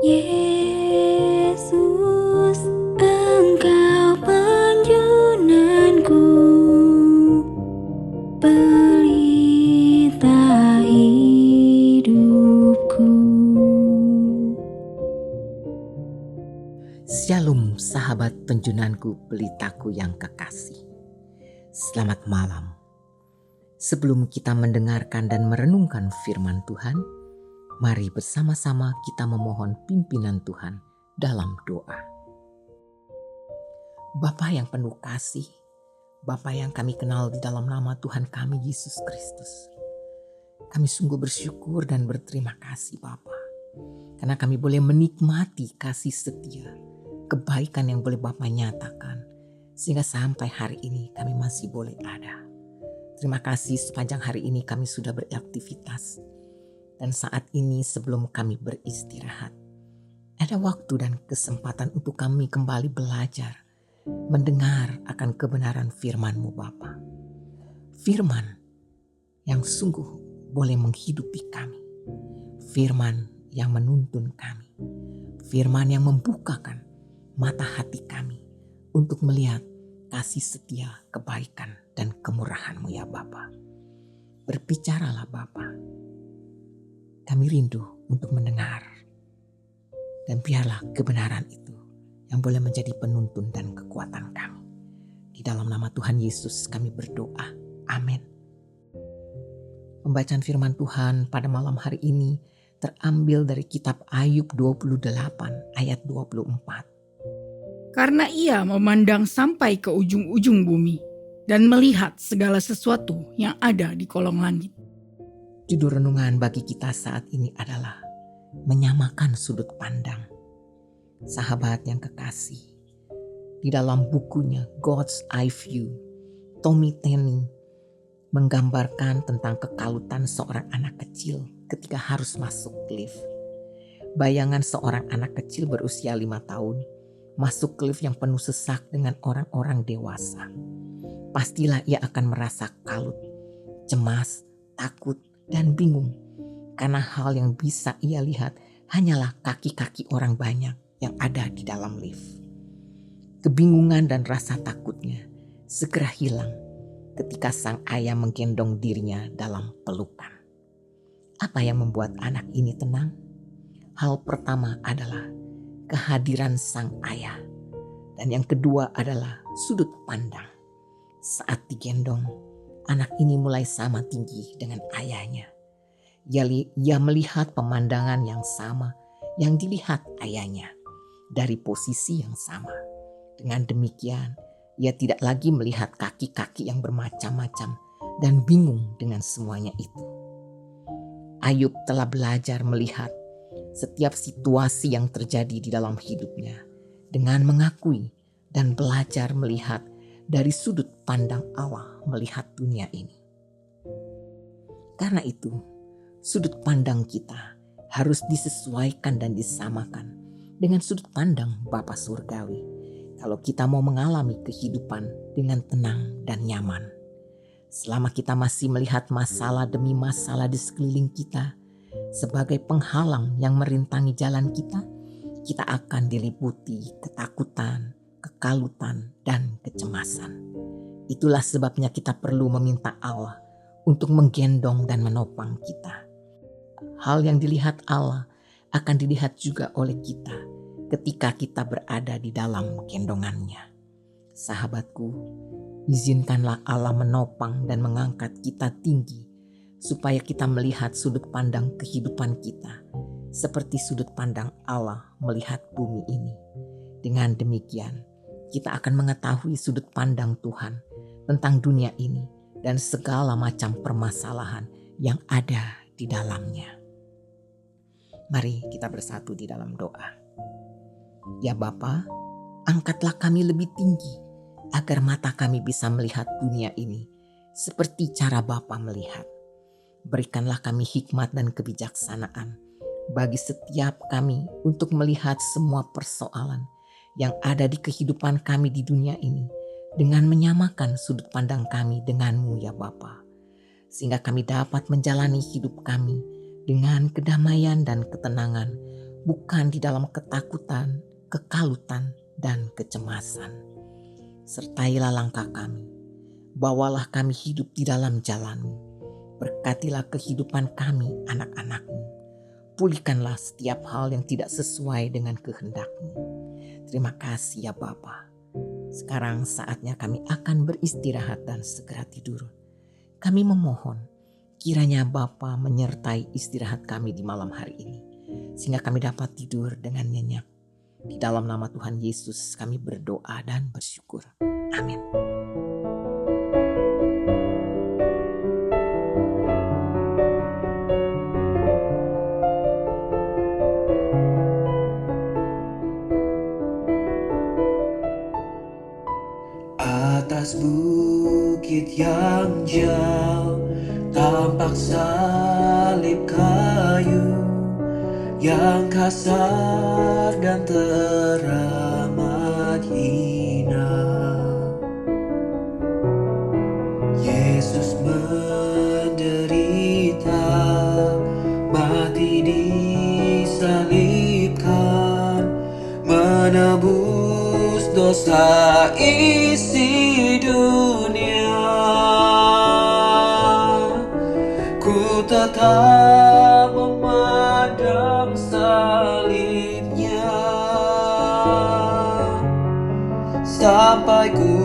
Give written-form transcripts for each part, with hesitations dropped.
Yesus, Engkau penjunanku, pelita hidupku. Shalom sahabat penjunanku, pelitaku yang kekasih. Selamat malam. Sebelum kita mendengarkan dan merenungkan firman Tuhan, mari bersama-sama kita memohon pimpinan Tuhan dalam doa. Bapa yang penuh kasih, Bapa yang kami kenal di dalam nama Tuhan kami Yesus Kristus. Kami sungguh bersyukur dan berterima kasih Bapa, karena kami boleh menikmati kasih setia, kebaikan yang boleh Bapa nyatakan, sehingga sampai hari ini kami masih boleh ada. Terima kasih sepanjang hari ini kami sudah beraktivitas. Dan saat ini sebelum kami beristirahat, ada waktu dan kesempatan untuk kami kembali belajar, mendengar akan kebenaran firman-Mu Bapa. Firman yang sungguh boleh menghidupi kami. Firman yang menuntun kami. Firman yang membukakan mata hati kami untuk melihat kasih setia, kebaikan, dan kemurahan-Mu ya Bapa. Berbicaralah Bapa. Kami rindu untuk mendengar. Dan biarlah kebenaran itu yang boleh menjadi penuntun dan kekuatan kami. Di dalam nama Tuhan Yesus kami berdoa. Amin. Pembacaan firman Tuhan pada malam hari ini terambil dari kitab Ayub 28 ayat 24. Karena ia memandang sampai ke ujung-ujung bumi dan melihat segala sesuatu yang ada di kolong langit. Judul renungan bagi kita saat ini adalah menyamakan sudut pandang. Sahabat yang kekasih, di dalam bukunya God's Eye View, Tommy Tenney menggambarkan tentang kekalutan seorang anak kecil ketika harus masuk lift. Bayangan seorang anak kecil berusia 5 tahun masuk lift yang penuh sesak dengan orang-orang dewasa. Pastilah ia akan merasa kalut, cemas, takut, dan bingung. Karena hal yang bisa ia lihat hanyalah kaki-kaki orang banyak yang ada di dalam lift. Kebingungan dan rasa takutnya segera hilang ketika sang ayah menggendong dirinya dalam pelukan. Apa yang membuat anak ini tenang? Hal pertama adalah kehadiran sang ayah. Dan yang kedua adalah sudut pandang. Saat digendong, anak ini mulai sama tinggi dengan ayahnya. Ia melihat pemandangan yang sama yang dilihat ayahnya dari posisi yang sama. Dengan demikian, ia tidak lagi melihat kaki-kaki yang bermacam-macam dan bingung dengan semuanya itu. Ayub telah belajar melihat setiap situasi yang terjadi di dalam hidupnya dengan mengakui dan belajar melihat dari sudut pandang Allah melihat dunia ini. Karena itu, sudut pandang kita harus disesuaikan dan disamakan dengan sudut pandang Bapa Surgawi kalau kita mau mengalami kehidupan dengan tenang dan nyaman. Selama kita masih melihat masalah demi masalah di sekeliling kita sebagai penghalang yang merintangi jalan kita, kita akan diliputi ketakutan, kekalutan, dan kecemasan. Itulah sebabnya kita perlu meminta Allah untuk menggendong dan menopang kita. Hal yang dilihat Allah akan dilihat juga oleh kita ketika kita berada di dalam gendongannya. Sahabatku, izinkanlah Allah menopang dan mengangkat kita tinggi supaya kita melihat sudut pandang kehidupan kita seperti sudut pandang Allah melihat bumi ini. Dengan demikian, kita akan mengetahui sudut pandang Tuhan tentang dunia ini dan segala macam permasalahan yang ada di dalamnya. Mari kita bersatu di dalam doa. Ya Bapa, angkatlah kami lebih tinggi agar mata kami bisa melihat dunia ini seperti cara Bapa melihat. Berikanlah kami hikmat dan kebijaksanaan bagi setiap kami untuk melihat semua persoalan yang ada di kehidupan kami di dunia ini dengan menyamakan sudut pandang kami dengan-Mu ya Bapa. Sehingga kami dapat menjalani hidup kami dengan kedamaian dan ketenangan bukan di dalam ketakutan, kekalutan, dan kecemasan. Sertailah langkah kami, bawalah kami hidup di dalam jalan-Mu. Berkatilah kehidupan kami anak-anak-Mu. Pulihkanlah setiap hal yang tidak sesuai dengan kehendak-Mu. Terima kasih ya Bapa. Sekarang saatnya kami akan beristirahat dan segera tidur. Kami memohon kiranya Bapa menyertai istirahat kami di malam hari ini, sehingga kami dapat tidur dengan nyenyak. Di dalam nama Tuhan Yesus kami berdoa dan bersyukur. Amin. Atas bukit yang jauh tampak salib kayu yang kasar dan teramat hina. Yesus menderita, mati disalibkan, menebus dosa isi dunia. Ku tetap memandang salibnya sampai ku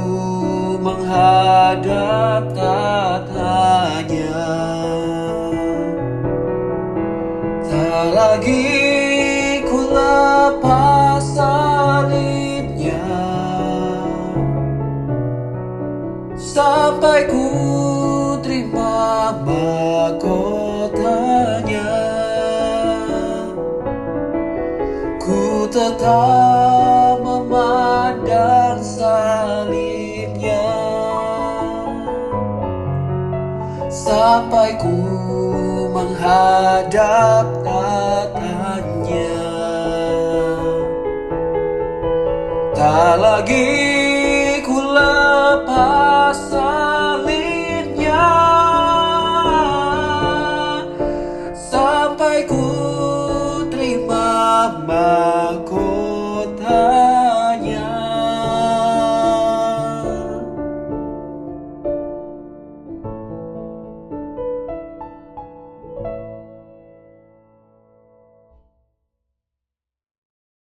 menghadap tatanya. Tak lagi ku lepas salibnya sampai ku terima mahkotanya. Ku tetap memandang salibnya sampai ku menghadap tatanya. Tak lagi ku lepas